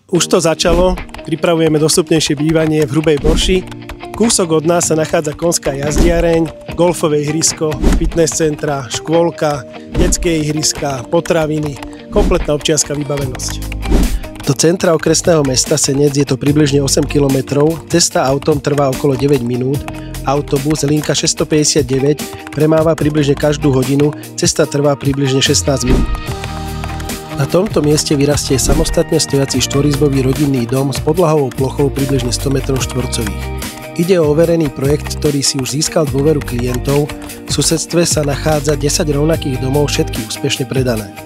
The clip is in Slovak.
Už to začalo, pripravujeme dostupnejšie bývanie v Hrubej Borši. Kúsok od nás sa nachádza konská jazdiareň, golfové ihrisko, fitness centra, škôlka, detské ihriska, potraviny, kompletná občianska vybavenosť. Do centra okresného mesta Senec je to približne 8 km, cesta autom trvá okolo 9 minút, autobus linka 659 premáva približne každú hodinu, cesta trvá približne 16 minút. Na tomto mieste vyrastie samostatne stojací štvorizbový rodinný dom s podlahovou plochou približne 100 m2. Ide o overený projekt, ktorý si už získal dôveru klientov. V susedstve sa nachádza 10 rovnakých domov, všetky úspešne predané.